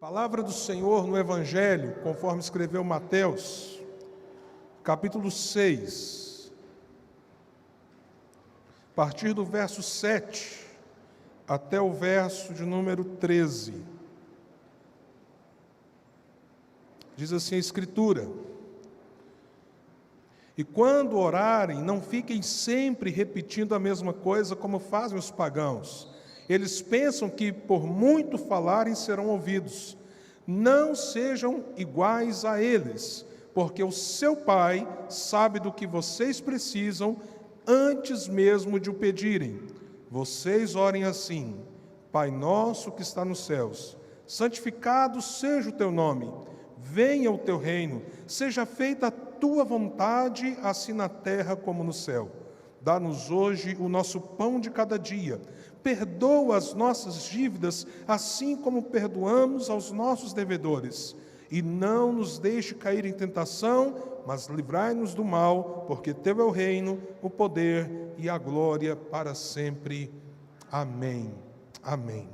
Palavra do Senhor no Evangelho, conforme escreveu Mateus, capítulo 6, a partir do verso 7 até o verso de número 13. Diz assim a Escritura: E quando orarem, não fiquem sempre repetindo a mesma coisa como fazem os pagãos. Eles pensam que por muito falarem serão ouvidos. Não sejam iguais a eles, porque o seu Pai sabe do que vocês precisam antes mesmo de o pedirem. Vocês orem assim: Pai nosso que está nos céus, santificado seja o teu nome. Venha o teu reino, seja feita a tua vontade, assim na terra como no céu. Dá-nos hoje o nosso pão de cada dia. Perdoa as nossas dívidas, assim como perdoamos aos nossos devedores. E não nos deixe cair em tentação, mas livrai-nos do mal, porque teu é o reino, o poder e a glória para sempre. Amém. Amém.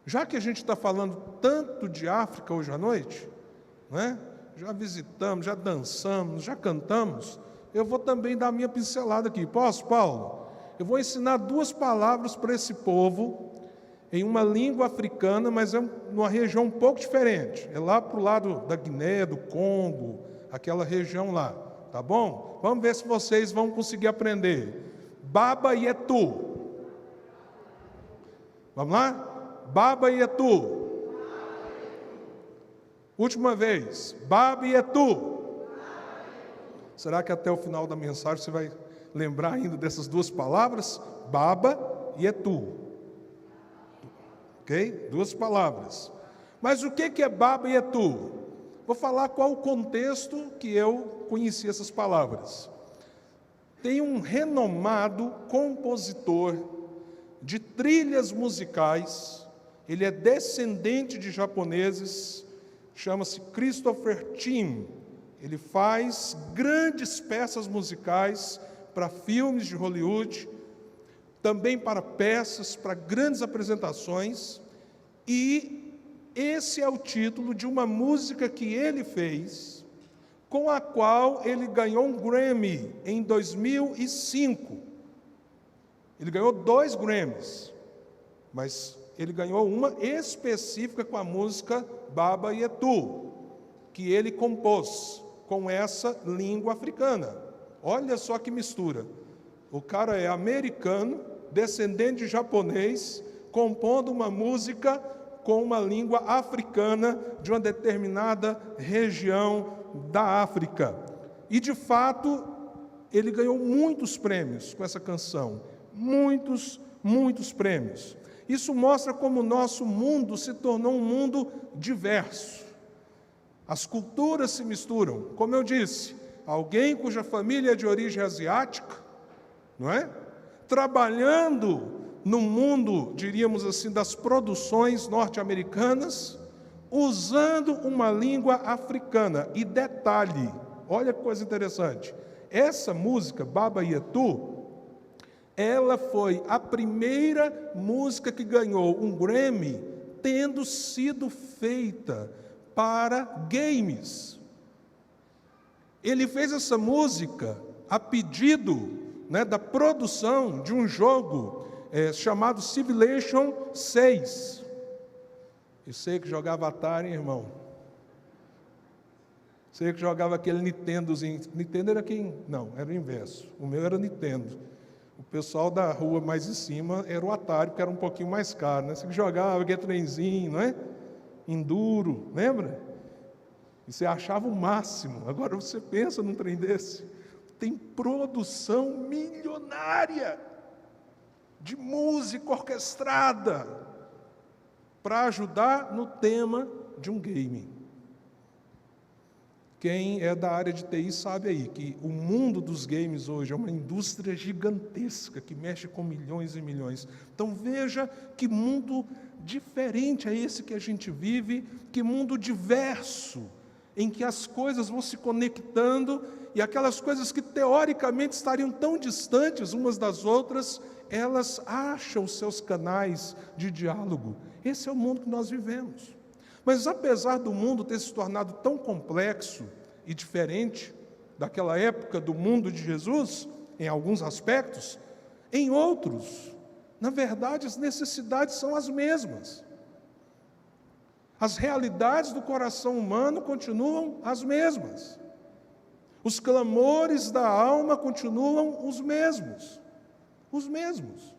Já que a gente está falando tanto de África hoje à noite, né? Já visitamos, já dançamos, já cantamos, eu vou também dar a minha pincelada aqui. Posso, Paulo? Eu vou ensinar duas palavras para esse povo, em uma língua africana, mas é numa região um pouco diferente. É lá para o lado da Guiné, do Congo, aquela região lá, tá bom? Vamos ver se vocês vão conseguir aprender. Baba e Etu. Vamos lá? Baba e Etu. Última vez. Baba e Etu. Será que até o final da mensagem você vai lembrar ainda dessas duas palavras? Baba e Etu. Ok? Duas palavras. Mas o que é Baba e Etu? Vou falar qual o contexto que eu conheci essas palavras. Tem um renomado compositor de trilhas musicais, ele é descendente de japoneses, chama-se Christopher Tim. Ele faz grandes peças musicais para filmes de Hollywood, também para peças, para grandes apresentações, e esse é o título de uma música que ele fez, com a qual ele ganhou um Grammy em 2005. Ele ganhou 2 Grammys, mas ele ganhou uma específica com a música Baba e Etu, que ele compôs com essa língua africana. Olha só que mistura. O cara é americano, descendente de japonês, compondo uma música com uma língua africana de uma determinada região da África. E, de fato, ele ganhou muitos prêmios com essa canção. Muitos prêmios. Isso mostra como o nosso mundo se tornou um mundo diverso. As culturas se misturam. Como eu disse, alguém cuja família é de origem asiática, não é? Trabalhando no mundo, diríamos assim, das produções norte-americanas, usando uma língua africana. E detalhe, olha que coisa interessante, essa música, Baba e Etu, ela foi a primeira música que ganhou um Grammy, tendo sido feita para games. Ele fez essa música a pedido, da produção de um jogo chamado Civilization 6. Eu sei que jogava Atari, hein, irmão. Sei que jogava aquele Nintendozinho. Nintendo era quem? Não, era o inverso. O meu era Nintendo. O pessoal da rua mais em cima era o Atari, que era um pouquinho mais caro, né? Você jogava aquele trenzinho, não é? Enduro, lembra? E você achava o máximo. Agora você pensa num trem desse. Tem produção milionária de música orquestrada para ajudar no tema de um game. Quem é da área de TI sabe aí que o mundo dos games hoje é uma indústria gigantesca que mexe com milhões e milhões. Então veja que mundo diferente é esse que a gente vive, que mundo diverso, em que as coisas vão se conectando e aquelas coisas que teoricamente estariam tão distantes umas das outras, elas acham seus canais de diálogo. Esse é o mundo que nós vivemos. Mas apesar do mundo ter se tornado tão complexo e diferente daquela época do mundo de Jesus, em alguns aspectos, em outros, na verdade, as necessidades são as mesmas. As realidades do coração humano continuam as mesmas. Os clamores da alma continuam os mesmos. Os mesmos.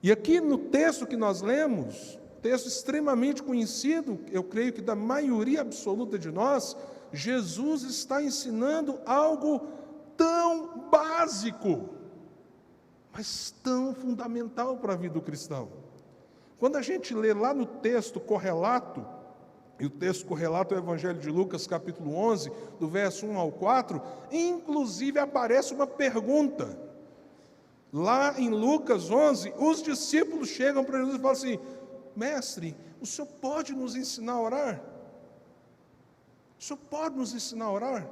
E aqui no texto que nós lemos, texto extremamente conhecido, eu creio que da maioria absoluta de nós, Jesus está ensinando algo tão básico, mas tão fundamental para a vida do cristão. Quando a gente lê lá no texto correlato, e o texto correlato é o Evangelho de Lucas, capítulo 11, do verso 1 ao 4, inclusive aparece uma pergunta. Lá em Lucas 11, os discípulos chegam para Jesus e falam assim: mestre, o senhor pode nos ensinar a orar? O senhor pode nos ensinar a orar?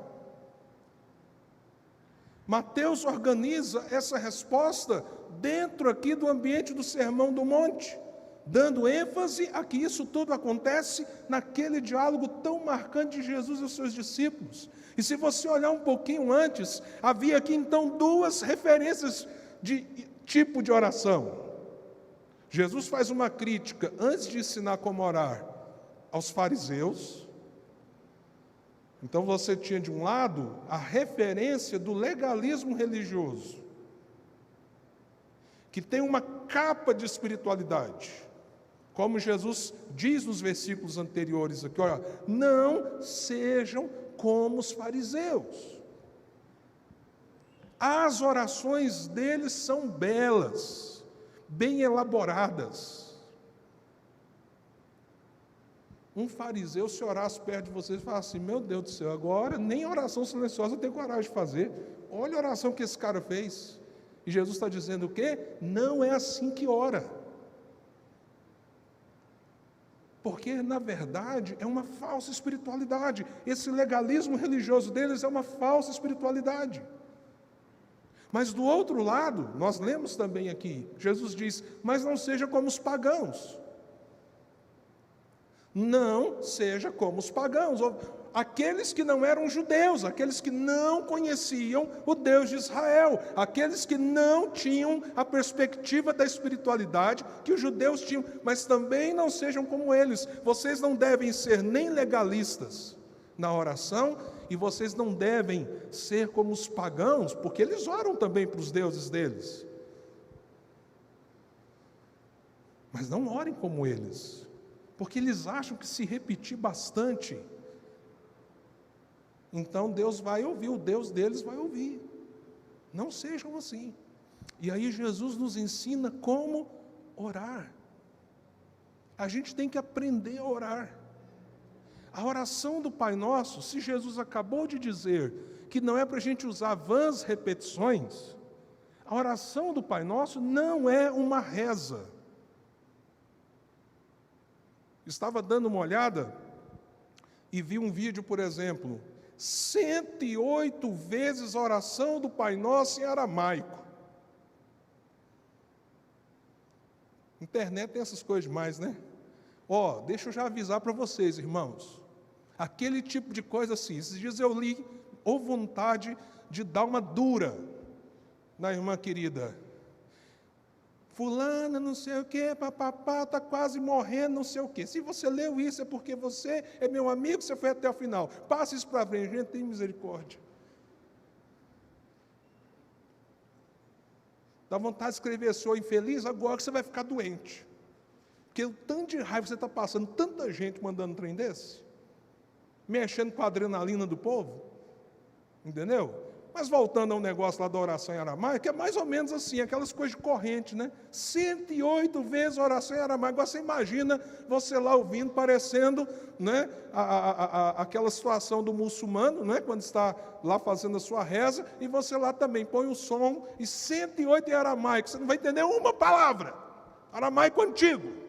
Mateus organiza essa resposta dentro aqui do ambiente do Sermão do Monte, dando ênfase a que isso tudo acontece naquele diálogo tão marcante de Jesus e os seus discípulos. E se você olhar um pouquinho antes, havia aqui então duas referências de tipo de oração. Jesus faz uma crítica, antes de ensinar como orar, aos fariseus. Então você tinha de um lado a referência do legalismo religioso, que tem uma capa de espiritualidade. Como Jesus diz nos versículos anteriores aqui, olha, não sejam como os fariseus. As orações deles são belas, bem elaboradas. Um fariseu, se orasse perto de vocês, fala assim: meu Deus do céu, agora nem oração silenciosa eu tenho coragem de fazer. Olha a oração que esse cara fez. E Jesus está dizendo o quê? Não é assim que ora. Porque, na verdade, é uma falsa espiritualidade. Esse legalismo religioso deles é uma falsa espiritualidade. Mas do outro lado, nós lemos também aqui, Jesus diz: mas não seja como os pagãos. Não seja como os pagãos, aqueles que não eram judeus, aqueles que não conheciam o Deus de Israel, aqueles que não tinham a perspectiva da espiritualidade que os judeus tinham, mas também não sejam como eles. Vocês não devem ser nem legalistas na oração, e vocês não devem ser como os pagãos, porque eles oram também para os deuses deles. Mas não orem como eles, porque eles acham que se repetir bastante, então Deus vai ouvir, o Deus deles vai ouvir. Não sejam assim. E aí Jesus nos ensina como orar. A gente tem que aprender a orar. A oração do Pai Nosso, se Jesus acabou de dizer que não é para a gente usar vãs repetições, a oração do Pai Nosso não é uma reza. Estava dando uma olhada e vi um vídeo, por exemplo, 108 vezes a oração do Pai Nosso em aramaico. Internet tem essas coisas demais, né? Deixa eu já avisar para vocês, irmãos. Aquele tipo de coisa assim, esses dias eu li, ou vontade de dar uma dura na irmã querida. Fulana, não sei o quê, papapá, está quase morrendo, não sei o quê. Se você leu isso, é porque você é meu amigo, você foi até o final. Passa isso para frente, gente, tem misericórdia. Dá vontade de escrever, sou infeliz, agora que você vai ficar doente. Porque o tanto de raiva que você está passando, tanta gente mandando um trem desse, mexendo com a adrenalina do povo, entendeu? Mas voltando ao negócio lá da oração em aramaico, é mais ou menos assim, aquelas coisas de corrente, né? 108 vezes a oração em aramaico. Agora você imagina você lá ouvindo, parecendo, né, aquela situação do muçulmano, né, quando está lá fazendo a sua reza, e você lá também põe o som, e 108 em aramaico, você não vai entender uma palavra. Aramaico antigo.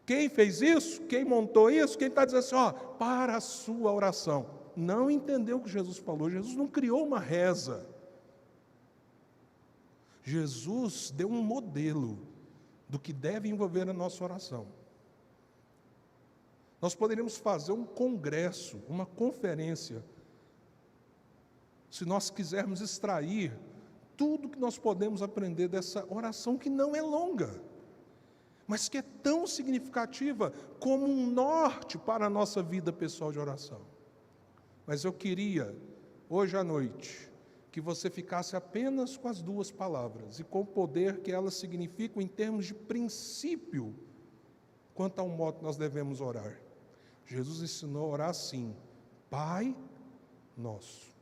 Quem fez isso? Quem montou isso? Quem está dizendo assim, para a sua oração. Não entendeu o que Jesus falou. Jesus não criou uma reza. Jesus deu um modelo do que deve envolver a nossa oração. Nós poderíamos fazer um congresso, uma conferência, se nós quisermos extrair tudo que nós podemos aprender dessa oração, que não é longa, mas que é tão significativa como um norte para a nossa vida pessoal de oração. Mas eu queria, hoje à noite, que você ficasse apenas com as duas palavras e com o poder que elas significam em termos de princípio, quanto ao modo que nós devemos orar. Jesus ensinou a orar assim: Pai Nosso.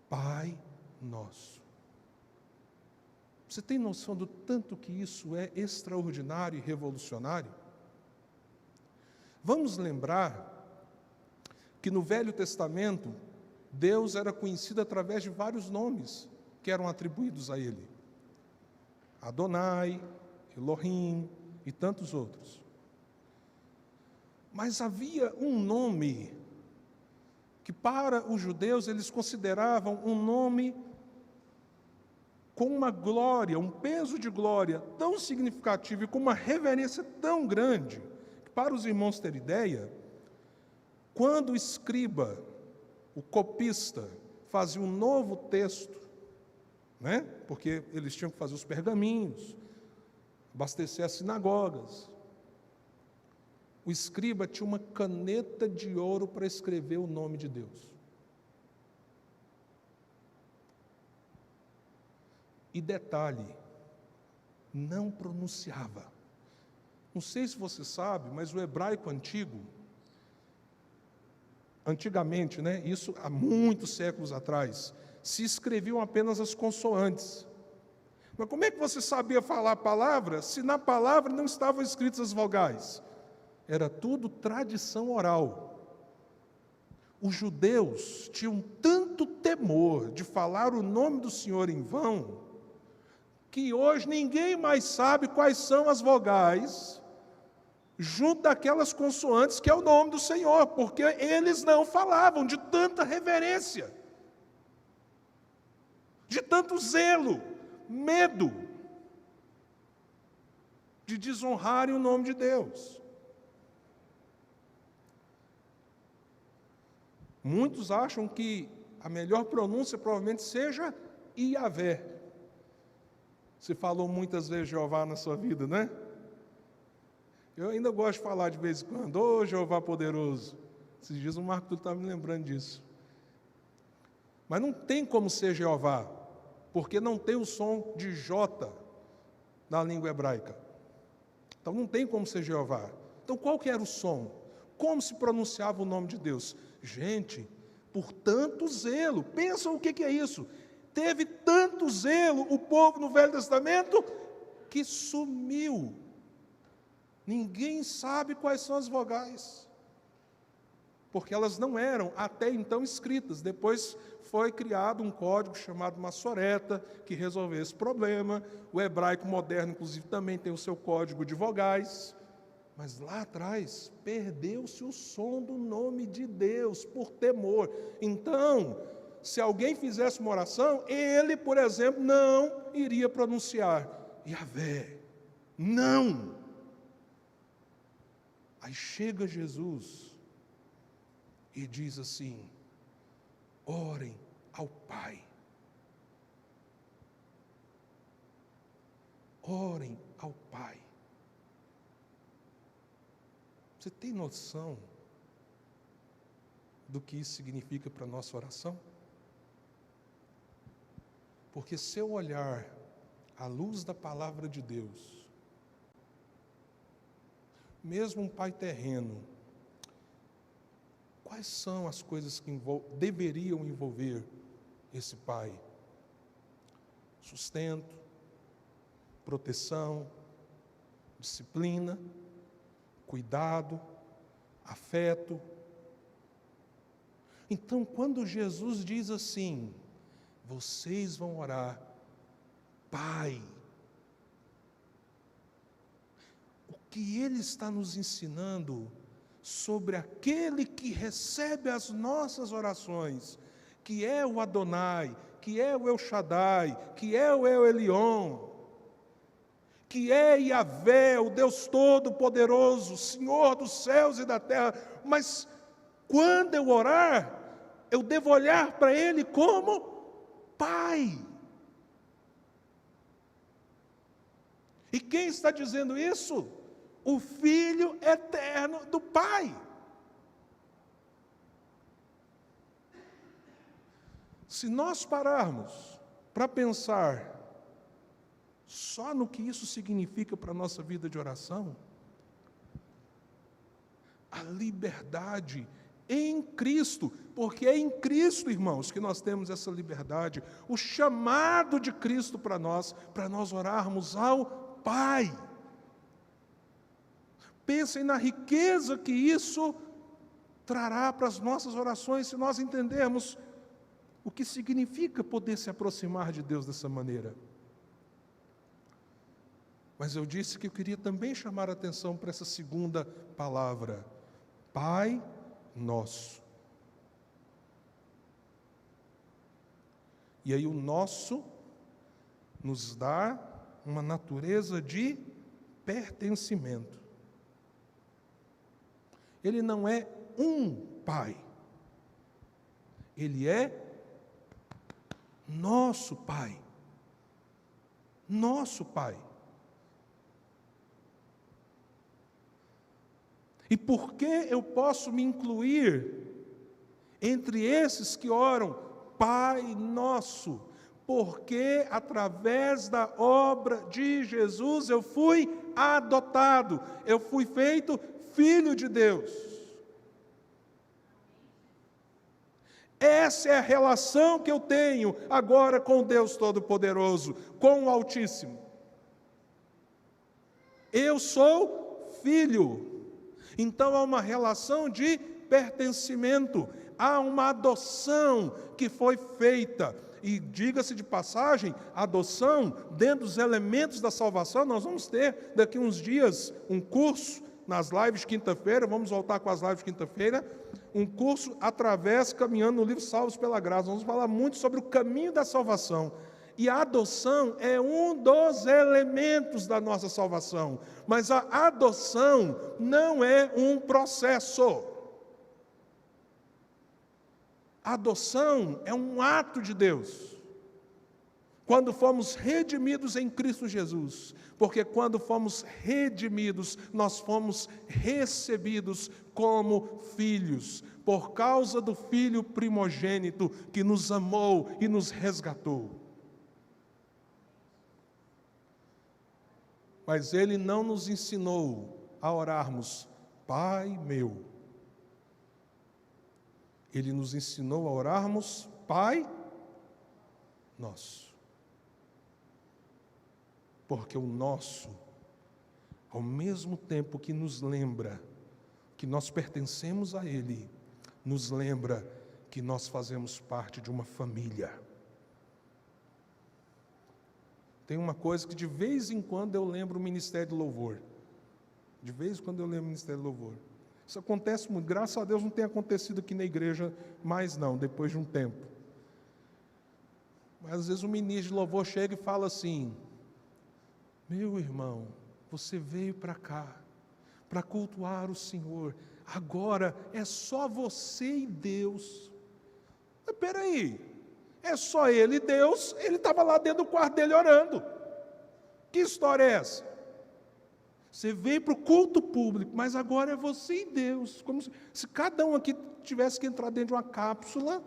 Pai Nosso. Você tem noção do tanto que isso é extraordinário e revolucionário? Vamos lembrar que no Velho Testamento, Deus era conhecido através de vários nomes que eram atribuídos a Ele. Adonai, Elohim e tantos outros. Mas havia um nome que para os judeus eles consideravam um nome com uma glória, um peso de glória tão significativo e com uma reverência tão grande, que para os irmãos terem ideia, quando o escriba, o copista, fazia um novo texto, né? Porque eles tinham que fazer os pergaminhos, abastecer as sinagogas, o escriba tinha uma caneta de ouro para escrever o nome de Deus. E detalhe, não pronunciava. Não sei se você sabe, mas o hebraico antigo, antigamente, né, isso há muitos séculos atrás, se escreviam apenas as consoantes. Mas como é que você sabia falar a palavra se na palavra não estavam escritas as vogais? Era tudo tradição oral. Os judeus tinham tanto temor de falar o nome do Senhor em vão, que hoje ninguém mais sabe quais são as vogais junto daquelas consoantes que é o nome do Senhor, porque eles não falavam, de tanta reverência, de tanto zelo, medo de desonrarem o nome de Deus. Muitos acham que a melhor pronúncia provavelmente seja Iavé. Você falou muitas vezes Jeová na sua vida, né? Eu ainda gosto de falar de vez em quando, ô Jeová poderoso. Esses dias o Marco Túlio estava me lembrando disso. Mas não tem como ser Jeová, porque não tem o som de J na língua hebraica. Então não tem como ser Jeová. Então qual que era o som? Como se pronunciava o nome de Deus? Gente, por tanto zelo, pensam o que é isso? Teve tanto zelo o povo no Velho Testamento que sumiu. Ninguém sabe quais são as vogais, porque elas não eram até então escritas. Depois foi criado um código chamado Massoreta, que resolveu esse problema. O hebraico moderno, inclusive, também tem o seu código de vogais. Mas lá atrás, perdeu-se o som do nome de Deus, por temor. Então, se alguém fizesse uma oração, ele, por exemplo, não iria pronunciar Yahvé. Não! Aí chega Jesus e diz assim: orem ao Pai. Orem ao Pai. Você tem noção do que isso significa para a nossa oração? Porque se eu olhar à luz da palavra de Deus, mesmo um pai terreno, quais são as coisas que deveriam envolver esse pai? Sustento, proteção, disciplina, cuidado, afeto. Então, quando Jesus diz assim, vocês vão orar, Pai, o que Ele está nos ensinando sobre aquele que recebe as nossas orações, que é o Adonai, que é o El Shaddai, que é o El Elyon, que é Yahvé, o Deus Todo-Poderoso, Senhor dos céus e da terra, mas quando eu orar, eu devo olhar para Ele como Pai. E quem está dizendo isso? O Filho eterno do Pai. Se nós pararmos para pensar só no que isso significa para a nossa vida de oração, a liberdade em Cristo, porque é em Cristo, irmãos, que nós temos essa liberdade, o chamado de Cristo para nós orarmos ao Pai. Pensem na riqueza que isso trará para as nossas orações, se nós entendermos o que significa poder se aproximar de Deus dessa maneira. Mas eu disse que eu queria também chamar a atenção para essa segunda palavra, Pai Nosso. E aí o nosso nos dá uma natureza de pertencimento. Ele não é um Pai, Ele é nosso Pai. Nosso Pai. E por que eu posso me incluir entre esses que oram Pai Nosso? Porque através da obra de Jesus eu fui adotado, eu fui feito filho de Deus. Essa é a relação que eu tenho agora com Deus Todo-Poderoso, com o Altíssimo. Eu sou filho. Então há uma relação de pertencimento, há uma adoção que foi feita. E diga-se de passagem, a adoção, dentro dos elementos da salvação, nós vamos ter daqui uns dias um curso nas lives de quinta-feira, vamos voltar com as lives de quinta-feira, um curso caminhando no livro Salvos pela Graça. Vamos falar muito sobre o caminho da salvação. E a adoção é um dos elementos da nossa salvação. Mas a adoção não é um processo. A adoção é um ato de Deus. Quando fomos redimidos em Cristo Jesus, porque quando fomos redimidos, nós fomos recebidos como filhos, por causa do Filho primogênito que nos amou e nos resgatou. Mas Ele não nos ensinou a orarmos, Pai meu. Ele nos ensinou a orarmos, Pai Nosso. Porque o nosso, ao mesmo tempo que nos lembra que nós pertencemos a Ele, nos lembra que nós fazemos parte de uma família. Tem uma coisa que de vez em quando eu lembro o Ministério do Louvor. De vez em quando eu lembro o Ministério do Louvor. Isso acontece muito, graças a Deus não tem acontecido aqui na igreja mais não, depois de um tempo. Mas às vezes o ministro de louvor chega e fala assim, meu irmão, você veio para cá, para cultuar o Senhor, agora é só você e Deus. Mas peraí, é só ele e Deus, ele estava lá dentro do quarto dele orando. Que história é essa? Você veio para o culto público, mas agora é você e Deus. Como se cada um aqui tivesse que entrar dentro de uma cápsula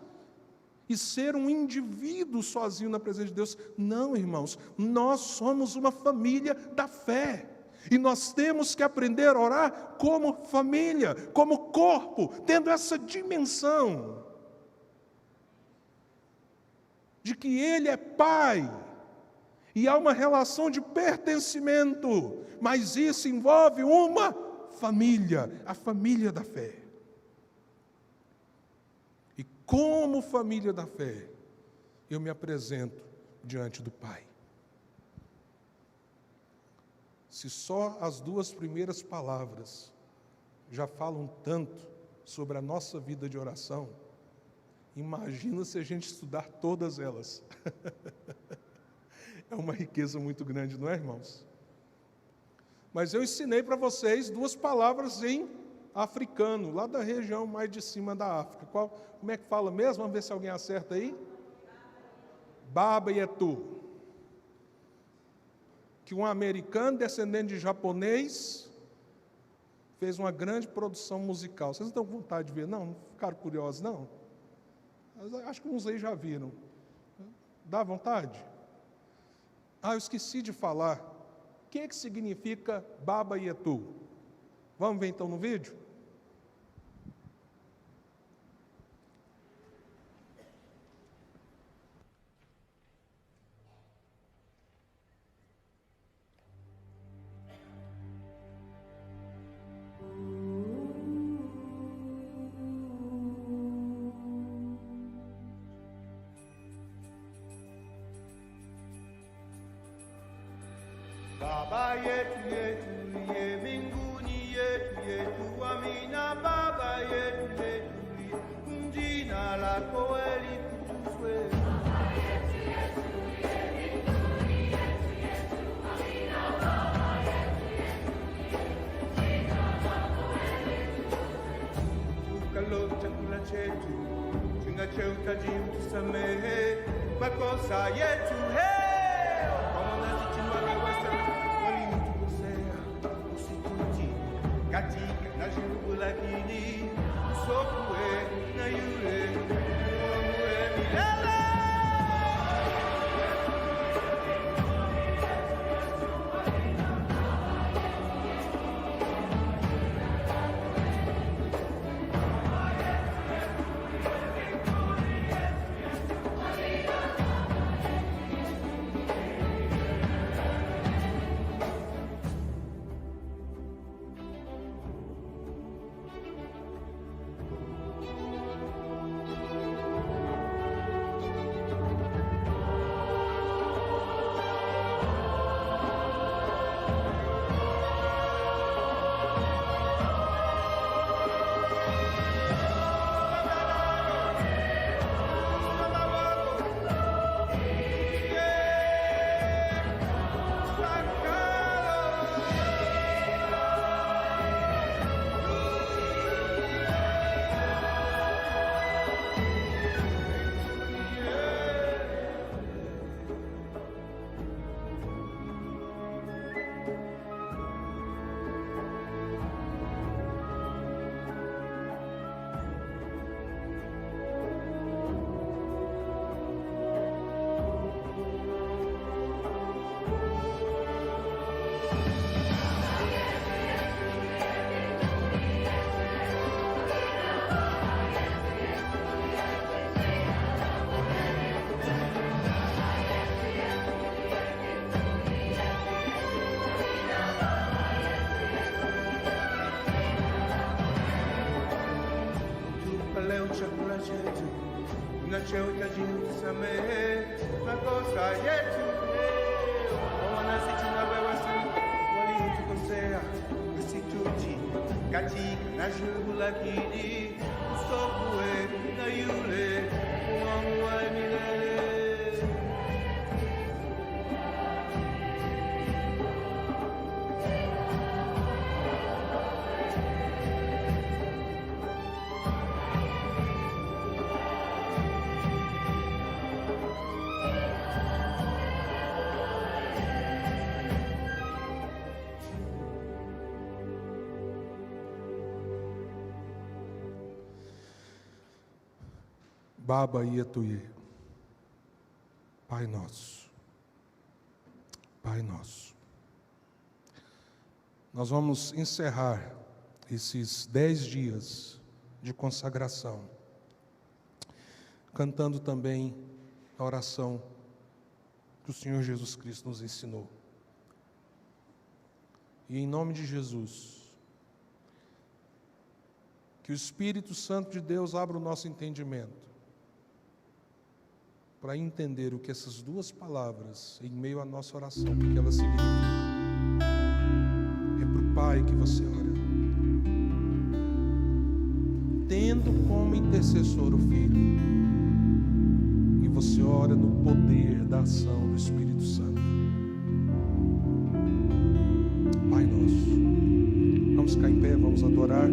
e ser um indivíduo sozinho na presença de Deus. Não, irmãos, nós somos uma família da fé. E nós temos que aprender a orar como família, como corpo, tendo essa dimensão de que Ele é Pai. E há uma relação de pertencimento, mas isso envolve uma família, a família da fé. E como família da fé, eu me apresento diante do Pai. Se só as duas primeiras palavras já falam tanto sobre a nossa vida de oração, imagina se a gente estudar todas elas. É uma riqueza muito grande, não é, irmãos? Mas eu ensinei para vocês duas palavras em africano, lá da região mais de cima da África. Como é que fala mesmo? Vamos ver se alguém acerta aí. Baba Yetu. Que um americano descendente de japonês fez uma grande produção musical. Vocês não estão com vontade de ver, não? Não ficaram curiosos, não? Mas acho que uns aí já viram. Dá vontade? Eu esqueci de falar. O que significa Baba Yetu? Vamos ver então no vídeo? Baba yetu yetu ye mbinguni yetu yetu amina. Baba yetu yetu ye jina lako litukuzwe. Baba yetu yetu ye mbinguni yetu yetu amina. Baba yetu yetu ye jina lako litukuzwe. Tukalo chakula chetu tunachotaka utusamehe makosa yetu katika na jungu lakini usokwe na yule uamue milele. Chakula chetu tunachotaka utusamehe makosa yetu nasi tunawawasi waliotukosea, usitutie katika na jungu lakini usokwe na yule uamue milele. Baba Yetuye, Pai Nosso, Pai Nosso. Nós vamos encerrar esses 10 dias de consagração, cantando também a oração que o Senhor Jesus Cristo nos ensinou. E em nome de Jesus, que o Espírito Santo de Deus abra o nosso entendimento, para entender o que essas duas palavras, em meio à nossa oração, o que elas significam. É para o Pai que você ora, tendo como intercessor o Filho, e você ora no poder da ação do Espírito Santo. Pai nosso. nosso. Vamos ficar em pé, vamos adorar.